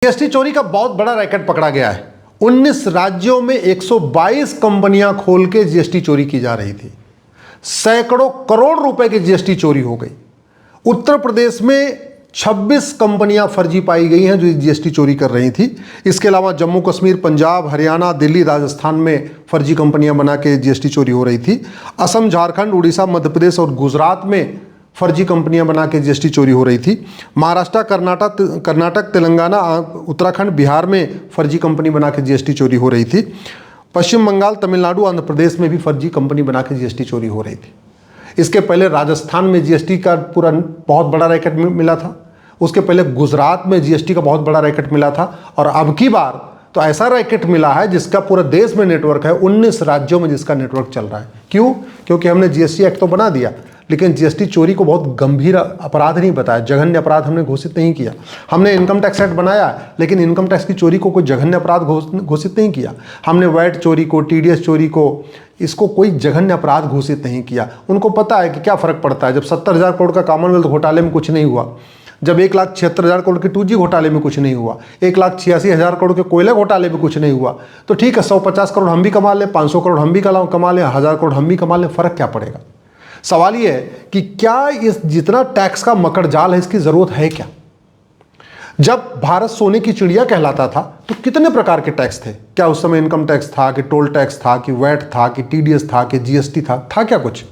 GST चोरी का बहुत बड़ा रैकेट पकड़ा गया है। 19 राज्यों में 122 कंपनियां खोल के जीएसटी चोरी की जा रही थी। सैकड़ों करोड़ रुपए की जीएसटी चोरी हो गई। उत्तर प्रदेश में 26 कंपनियां फर्जी पाई गई हैं जो जीएसटी चोरी कर रही थी। इसके अलावा जम्मू कश्मीर, पंजाब, हरियाणा, दिल्ली, राजस्थान में फर्जी कंपनियां बना के जीएसटी चोरी हो रही थी। असम, झारखंड, उड़ीसा, मध्य प्रदेश और गुजरात में फर्जी कंपनियां बना के जीएसटी चोरी हो रही थी। महाराष्ट्र, कर्नाटक, तेलंगाना, उत्तराखंड, बिहार में फर्जी कंपनी बना के जीएसटी चोरी हो रही थी। पश्चिम बंगाल, तमिलनाडु, आंध्र प्रदेश में भी फर्जी कंपनी बना के जीएसटी चोरी हो रही थी। इसके पहले राजस्थान में जीएसटी का पूरा बहुत बड़ा रैकेट मिला था। उसके पहले गुजरात में जीएसटी का बहुत बड़ा रैकेट मिला था। और अब की बार तो ऐसा रैकेट मिला है जिसका पूरा देश में नेटवर्क है। 19 राज्यों में जिसका नेटवर्क चल रहा है। क्यों? क्योंकि हमने जीएसटी एक्ट तो बना दिया, लेकिन जीएसटी चोरी को बहुत गंभीर अपराध नहीं बताया, जघन्य अपराध हमने घोषित नहीं किया। हमने इनकम टैक्स एक्ट बनाया, लेकिन इनकम टैक्स की चोरी को कोई जघन्य अपराध घोषित नहीं किया। हमने वैट चोरी को, टीडीएस चोरी को, इसको कोई जघन्य अपराध घोषित नहीं किया। उनको पता है कि क्या फ़र्क पड़ता है। जब 70,000 करोड़ का कॉमनवेल्थ घोटाले में कुछ नहीं हुआ, जब 1,76,000 करोड़ के 2G घोटाले में कुछ नहीं हुआ, 1,86,000 करोड़ के कोयला घोटाले में कुछ नहीं हुआ, तो ठीक है 150 करोड़ हम भी कमा लें, 500 करोड़ हम भी कमा लें, 1000 करोड़ हम भी कमा लें, फ़र्क क्या पड़ेगा। सवाल ये है कि क्या इस जितना टैक्स का मकड़ जाल है, इसकी ज़रूरत है क्या। जब भारत सोने की चिड़िया कहलाता था तो कितने प्रकार के टैक्स थे। क्या उस समय इनकम टैक्स था, कि टोल टैक्स था, कि वैट था, कि टीडीएस था, कि जीएसटी था क्या कुछ।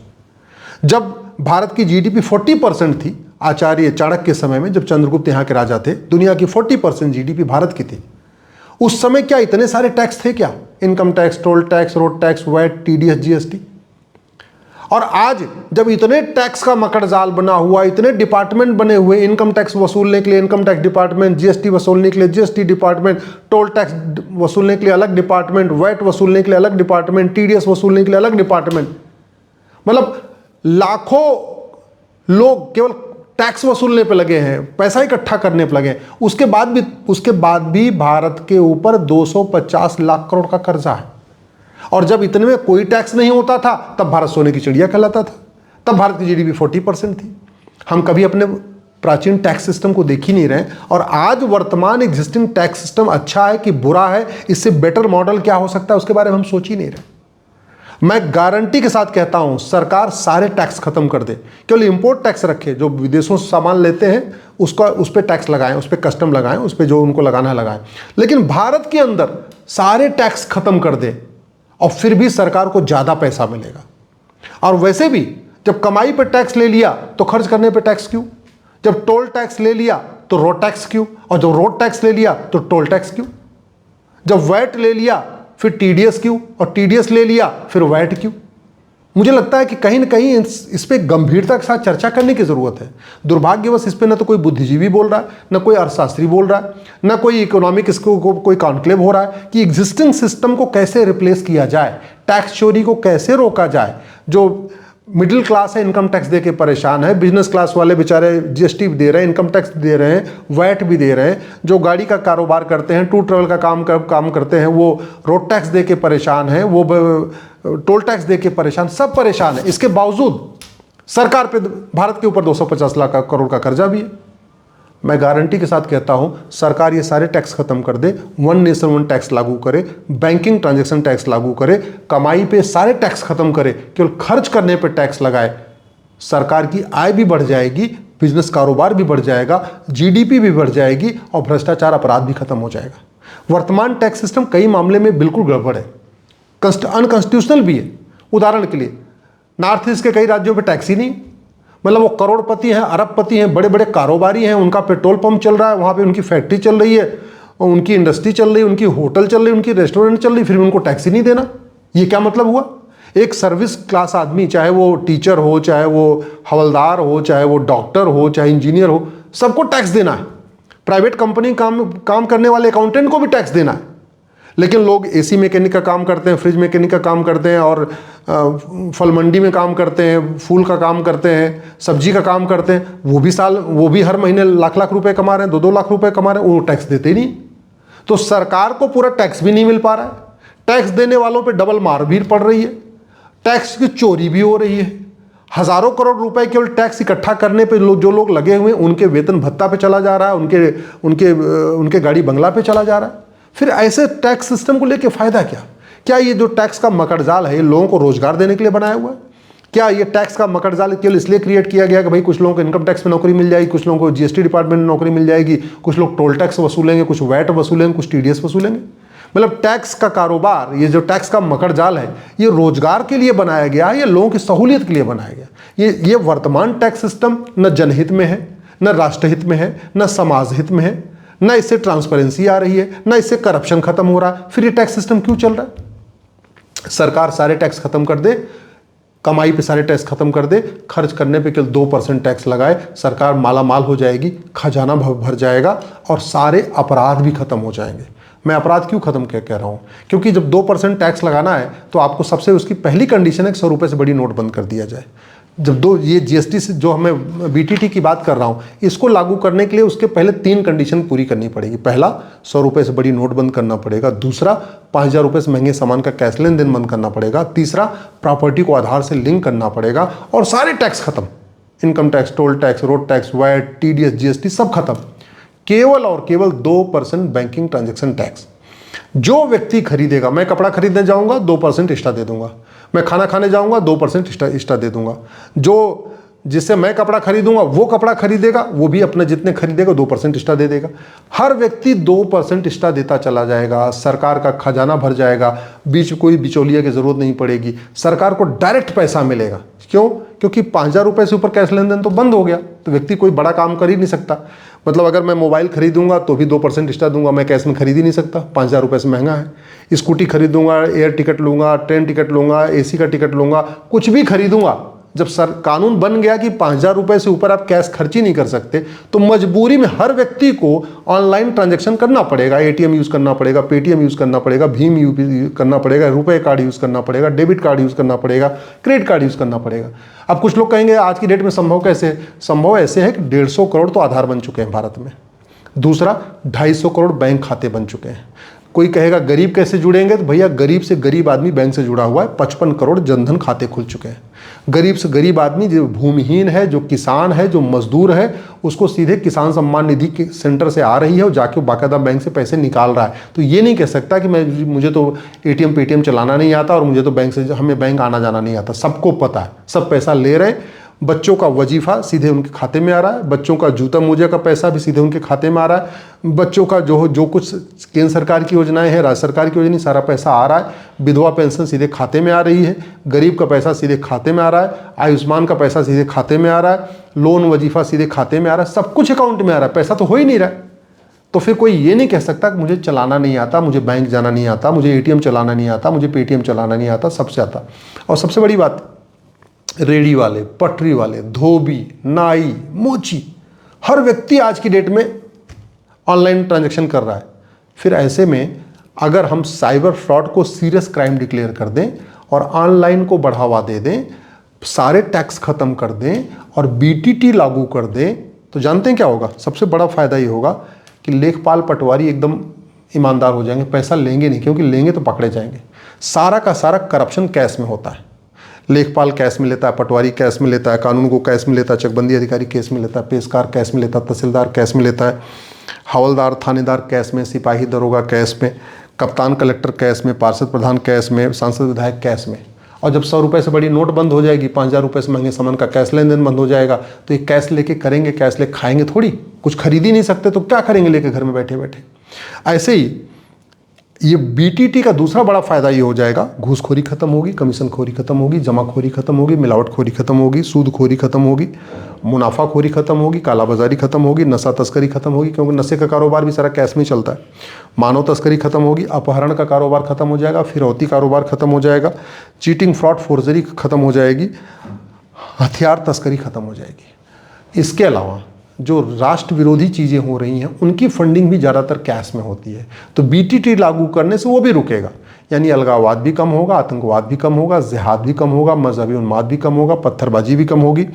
जब भारत की जीडीपी 40% थी, आचार्य चाणक्य के समय में, जब चंद्रगुप्त यहाँ के राजा थे, दुनिया की 40% जीडीपी भारत की थी। उस समय क्या इतने सारे टैक्स थे क्या? Income tax, toll tax, road tax, VAT, TDS, GST. और आज जब इतने टैक्स का मकड़ जाल बना हुआ, इतने डिपार्टमेंट बने हुए, इनकम टैक्स वसूलने के लिए इनकम टैक्स डिपार्टमेंट, जीएसटी वसूलने के लिए जीएसटी डिपार्टमेंट, टोल टैक्स वसूलने के लिए अलग डिपार्टमेंट, वैट वसूलने के लिए अलग डिपार्टमेंट, टीडीएस वसूलने के लिए अलग डिपार्टमेंट, मतलब लाखों लोग केवल टैक्स वसूलने पे लगे हैं, पैसा इकट्ठा करने पे लगे हैं। उसके बाद भी भारत के ऊपर 250 लाख करोड़ का कर्जा है। और जब इतने में कोई टैक्स नहीं होता था, तब भारत सोने की चिड़िया कहलाता था। तब भारत की जीडीपी 40% थी। हम कभी अपने प्राचीन टैक्स सिस्टम को देख ही नहीं रहे। और आज वर्तमान एग्जिस्टिंग टैक्स सिस्टम अच्छा है कि बुरा है, इससे बेटर मॉडल क्या हो सकता है, उसके बारे में हम सोच ही नहीं रहे। मैं गारंटी के साथ कहता हूं, सरकार सारे टैक्स खत्म कर दे, केवल इंपोर्ट टैक्स रखे। जो विदेशों से सामान लेते हैं उस पर टैक्स लगाएं, उस पर कस्टम लगाएं, उस पर जो उनको लगाना है लगाएं। लेकिन भारत के अंदर सारे टैक्स खत्म कर दे और फिर भी सरकार को ज़्यादा पैसा मिलेगा। और वैसे भी जब कमाई पर टैक्स ले लिया तो खर्च करने पर टैक्स क्यों? जब टोल टैक्स ले लिया तो रोड टैक्स क्यों? और जब रोड टैक्स ले लिया तो टोल टैक्स क्यों? जब वैट ले लिया फिर टीडीएस क्यों? और टीडीएस ले लिया फिर वैट क्यों? मुझे लगता है कि कहीं ना कहीं इस पर गंभीरता के साथ चर्चा करने की ज़रूरत है। दुर्भाग्यवश इस पर न तो कोई बुद्धिजीवी बोल रहा है, न कोई अर्थशास्त्री बोल रहा है, न कोई इकोनॉमिक इसको कोई कॉन्क्लेव हो रहा है कि एग्जिस्टिंग सिस्टम को कैसे रिप्लेस किया जाए, टैक्स चोरी को कैसे रोका जाए। जो मिडिल क्लास है इनकम टैक्स दे के परेशान है, बिजनेस क्लास वाले बेचारे जीएसटी भी दे रहे हैं, इनकम टैक्स दे रहे हैं, वैट भी दे रहे हैं। जो गाड़ी का कारोबार करते हैं, टूर ट्रैवल का काम करते हैं, वो रोड टैक्स दे के परेशान है, वो टोल टैक्स दे के परेशान, सब परेशान है। इसके बावजूद सरकार पे भारत के ऊपर 250 लाख करोड़ का कर्जा भी है। मैं गारंटी के साथ कहता हूं, सरकार ये सारे टैक्स खत्म कर दे, वन नेशन वन टैक्स लागू करे, बैंकिंग ट्रांजैक्शन टैक्स लागू करे, कमाई पे सारे टैक्स खत्म करे, केवल खर्च करने पे टैक्स लगाए। सरकार की आय भी बढ़ जाएगी, बिजनेस कारोबार भी बढ़ जाएगा, जीडीपी भी बढ़ जाएगी और भ्रष्टाचार अपराध भी खत्म हो जाएगा। वर्तमान टैक्स सिस्टम कई मामले में बिल्कुल गड़बड़ है, अनकॉन्स्टिट्यूशनल भी है। उदाहरण के लिए नॉर्थ ईस्ट के कई राज्यों में टैक्स ही नहीं, मतलब वो करोड़पति हैं, अरबपति हैं, बड़े बड़े कारोबारी हैं, उनका पेट्रोल पंप चल रहा है, वहाँ पे उनकी फैक्ट्री चल रही है, उनकी इंडस्ट्री चल रही है, उनकी होटल चल रही है, उनकी रेस्टोरेंट चल रही है, फिर उनको टैक्स ही नहीं देना। ये क्या मतलब हुआ? एक सर्विस क्लास आदमी, चाहे वो टीचर हो, चाहे वो हवलदार हो, चाहे वो डॉक्टर हो, चाहे इंजीनियर हो, सबको टैक्स देना है। प्राइवेट कंपनी काम करने वाले अकाउंटेंट को भी टैक्स देना है। लेकिन लोग एसी मैकेनिक का काम करते हैं, फ्रिज मैकेनिक का काम करते हैं, और फल मंडी में काम करते हैं, फूल का काम करते हैं, सब्जी का काम करते हैं, वो भी हर महीने लाख लाख रुपए कमा रहे हैं, 2-2 लाख रुपए कमा रहे हैं, वो टैक्स देते ही नहीं। तो सरकार को पूरा टैक्स भी नहीं मिल पा रहा है, टैक्स देने वालों पे डबल मार भी पड़ रही है, टैक्स की चोरी भी हो रही है। हजारों करोड़ रुपए केवल टैक्स इकट्ठा करने पे जो लोग लगे हुए हैं उनके वेतन भत्ता पे चला जा रहा है, उनके गाड़ी बंगला पे चला जा रहा है। फिर ऐसे टैक्स सिस्टम को लेके फायदा क्या? क्या ये जो टैक्स का मकड़जाल है ये लोगों को रोजगार देने के लिए बनाया हुआ है? क्या ये टैक्स का मकड़जाल केवल इसलिए क्रिएट किया गया कि भाई कुछ लोगों को इनकम टैक्स में नौकरी मिल जाएगी, कुछ लोगों को जीएसटी डिपार्टमेंट में नौकरी मिल जाएगी, कुछ लोग टोल टैक्स वसूलेंगे, कुछ वैट वसूलेंगे, कुछ टीडीएस वसूलेंगे? मतलब टैक्स का कारोबार, ये जो टैक्स का मकड़जाल है ये रोजगार के लिए बनाया गया है, ये लोगों की सहूलियत के लिए बनाया गया। ये वर्तमान टैक्स सिस्टम न जनहित में है, न राष्ट्रहित में है, न समाज हित में है, न इससे ट्रांसपेरेंसी आ रही है, न इससे करप्शन खत्म हो रहा है। फिर ये टैक्स सिस्टम क्यों चल रहा है? सरकार सारे टैक्स खत्म कर दे, कमाई पे सारे टैक्स खत्म कर दे, खर्च करने पे केवल 2% टैक्स लगाए, सरकार माला माल हो जाएगी, खजाना भर जाएगा और सारे अपराध भी खत्म हो जाएंगे। मैं अपराध क्यों खत्म कह रहा हूँ? क्योंकि जब 2% टैक्स लगाना है तो आपको सबसे उसकी पहली कंडीशन है कि 100 रुपये से बड़ी नोट बंद कर दिया जाए। जब ये जीएसटी से जो हमें बीटीटी की बात कर रहा हूँ, इसको लागू करने के लिए उसके पहले 3 कंडीशन पूरी करनी पड़ेगी। पहला, 100 रुपये से बड़ी नोट बंद करना पड़ेगा। दूसरा, 5000 रुपये से महंगे सामान का कैश लेन देन बंद करना पड़ेगा। तीसरा, प्रॉपर्टी को आधार से लिंक करना पड़ेगा और सारे टैक्स खत्म, income tax, toll tax, road tax, VAT, TDS, GST सब खत्म। केवल और केवल 2% बैंकिंग ट्रांजेक्शन टैक्स। जो व्यक्ति खरीदेगा, मैं कपड़ा खरीदने जाऊंगा 2% एक्स्ट्रा दे दूंगा, मैं खाना खाने जाऊंगा 2% एक्स्ट्रा दे दूंगा, जो जिससे मैं कपड़ा खरीदूंगा वो कपड़ा खरीदेगा, वो भी अपने जितने खरीदेगा 2% एक्स्ट्रा दे देगा। हर व्यक्ति 2% एक्स्ट्रा देता चला जाएगा, सरकार का खजाना भर जाएगा, बीच कोई बिचौलिया की जरूरत नहीं पड़ेगी, सरकार को डायरेक्ट पैसा मिलेगा। क्यों? क्योंकि 5000 रुपये से ऊपर कैश लेन देन तो बंद हो गया, तो व्यक्ति कोई बड़ा काम कर ही नहीं सकता। मतलब अगर मैं मोबाइल खरीदूंगा तो भी 2% एक्स्ट्रा दूंगा, मैं कैश में खरीद ही नहीं सकता, 5000 रुपये से महंगा है। स्कूटी खरीदूंगा, एयर टिकट लूंगा, ट्रेन टिकट लूंगा, एसी का टिकट लूंगा, कुछ भी खरीदूंगा, जब कानून बन गया कि 5000 रुपये से ऊपर आप कैश खर्च ही नहीं कर सकते, तो मजबूरी में हर व्यक्ति को ऑनलाइन ट्रांजैक्शन करना पड़ेगा। एटीएम यूज़ करना पड़ेगा, पेटीएम यूज़ करना पड़ेगा, भीम यूज़ करना पड़ेगा, रुपए कार्ड यूज़ करना पड़ेगा, डेबिट कार्ड यूज़ करना पड़ेगा, क्रेडिट कार्ड यूज़ करना पड़ेगा। अब कुछ लोग कहेंगे आज की डेट में संभव कैसे? संभव ऐसे है कि 150 करोड़ तो आधार बन चुके हैं भारत में। दूसरा, 250 करोड़ बैंक खाते बन चुके हैं। कोई कहेगा गरीब कैसे जुड़ेंगे? तो भैया गरीब से गरीब आदमी बैंक से जुड़ा हुआ है, 55 करोड़ जनधन खाते खुल चुके हैं। गरीब से गरीब आदमी जो भूमिहीन है, जो किसान है, जो मजदूर है, उसको सीधे किसान सम्मान निधि के सेंटर से आ रही है और जाके बाकायदा बैंक से पैसे निकाल रहा है। तो ये नहीं कह सकता कि मुझे तो एटीएम पेटीएम चलाना नहीं आता और मुझे तो हमें बैंक आना जाना नहीं आता। सबको पता है, सब पैसा ले रहे हैं। बच्चों का वजीफा सीधे उनके खाते में आ रहा है, बच्चों का जूता मोजा का पैसा भी सीधे उनके खाते में आ रहा है, बच्चों का जो कुछ केंद्र सरकार की योजनाएं हैं, राज्य सरकार की योजनाएं, सारा पैसा आ रहा है। विधवा पेंशन सीधे खाते में आ रही है, गरीब का पैसा सीधे खाते में आ रहा है, आयुष्मान का पैसा सीधे खाते में आ रहा है, लोन वजीफा सीधे खाते में आ रहा है, सब कुछ अकाउंट में आ रहा है, पैसा तो हो ही नहीं रहा है। तो फिर कोई ये नहीं कह सकता कि मुझे चलाना नहीं आता, मुझे बैंक जाना नहीं आता, मुझे एटीएम चलाना नहीं आता, मुझे पेटीएम चलाना नहीं आता, सबसे आता। और सबसे बड़ी बात, रेडी वाले, पटरी वाले, धोबी, नाई, मोची, हर व्यक्ति आज की डेट में ऑनलाइन ट्रांजैक्शन कर रहा है। फिर ऐसे में अगर हम साइबर फ्रॉड को सीरियस क्राइम डिक्लेयर कर दें और ऑनलाइन को बढ़ावा दे दें, सारे टैक्स खत्म कर दें और बीटीटी लागू कर दें, तो जानते हैं क्या होगा? सबसे बड़ा फायदा ये होगा कि लेखपाल पटवारी एकदम ईमानदार हो जाएंगे, पैसा लेंगे नहीं, क्योंकि लेंगे तो पकड़े जाएंगे। सारा का सारा करप्शन कैश में होता है। लेखपाल कैश में लेता है, पटवारी कैश में लेता है, कानून को कैश में लेता है, चकबंदी अधिकारी कैश में लेता है, पेशकार कैश में लेता है, तहसीलदार कैश में लेता है, हवलदार थानेदार कैश में, सिपाही दरोगा कैश में, कप्तान कलेक्टर कैश में, पार्षद प्रधान कैश में, सांसद विधायक कैश में। और जब 100 रुपये से बड़ी नोट बंद हो जाएगी, 5000 रुपये से महंगे सामान का कैश लेन देन बंद हो जाएगा, तो ये कैश लेके करेंगे, कैश लेके खाएंगे थोड़ी, कुछ खरीद ही नहीं सकते तो क्या करेंगे लेके घर में बैठे बैठे। ऐसे ही ये बीटीटी का दूसरा बड़ा फायदा ये हो जाएगा, घूसखोरी खत्म होगी, कमीशनखोरी खत्म होगी, जमाखोरी खत्म होगी, मिलावटखोरी खत्म होगी, सूदखोरी खत्म होगी, मुनाफाखोरी खत्म होगी, कालाबाजारी खत्म होगी, नशा तस्करी खत्म होगी, क्योंकि नशे का कारोबार भी सारा कैश में चलता है, मानव तस्करी खत्म होगी, अपहरण का कारोबार खत्म हो जाएगा, फिरौती कारोबार खत्म हो जाएगा, चीटिंग फ्रॉड फोर्जरी खत्म हो जाएगी, हथियार तस्करी खत्म हो जाएगी। इसके अलावा जो राष्ट्र विरोधी चीज़ें हो रही हैं उनकी फंडिंग भी ज़्यादातर कैश में होती है, तो बीटीटी लागू करने से वो भी रुकेगा। यानी अलगाववाद भी कम होगा, आतंकवाद भी कम होगा, जिहाद भी कम होगा, मजहबी उन्माद भी कम होगा, पत्थरबाजी भी कम होगी।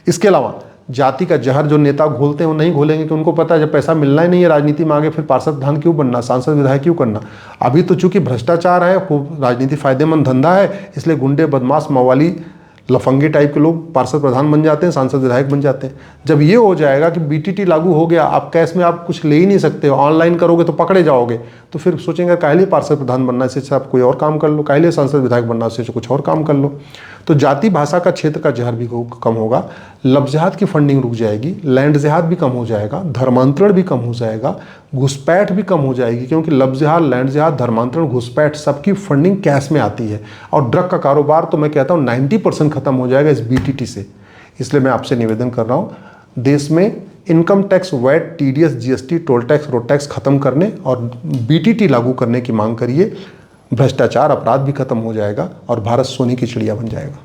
इसके अलावा जाति का जहर जो नेता घोलते हैं वो नहीं घोलेंगे, कि उनको पता है जब पैसा मिलना ही नहीं है राजनीति में आगे, फिर पार्षद प्रधान क्यों बनना, सांसद विधायक क्यों करना। अभी तो चूंकि भ्रष्टाचार है, खूब राजनीति फायदेमंद धंधा है, इसलिए गुंडे, बदमाश, मवाली लफंगे टाइप के लोग पार्षद प्रधान बन जाते हैं, सांसद विधायक बन जाते हैं। जब ये हो जाएगा कि बीटीटी लागू हो गया, आप कैश में आप कुछ ले ही नहीं सकते हो, ऑनलाइन करोगे तो पकड़े जाओगे, तो फिर सोचेंगे काहे पार्षद प्रधान बनना, इससे अच्छा आप कोई और काम कर लो, काहे सांसद विधायक बनना, इससे कुछ और काम कर लो। तो जाति भाषा का क्षेत्र का जहर भी कम होगा, लव जिहाद की फंडिंग रुक जाएगी, लैंड जिहाद भी कम हो जाएगा, धर्मांतरण भी कम हो जाएगा, घुसपैठ भी कम हो जाएगी, क्योंकि लव जिहाद, लैंड जिहाद, धर्मांतरण, घुसपैठ सबकी फंडिंग कैश में आती है। और ड्रग का कारोबार तो मैं कहता हूँ 90% खत्म हो जाएगा इस बीटीटी से। इसलिए मैं आपसे निवेदन कर रहा हूँ, देश में income tax, VAT, TDS, GST, toll tax, road tax खत्म करने और बीटीटी लागू करने की मांग करिए। भ्रष्टाचार, अपराध भी खत्म हो जाएगा और भारत सोने की चिड़िया बन जाएगा।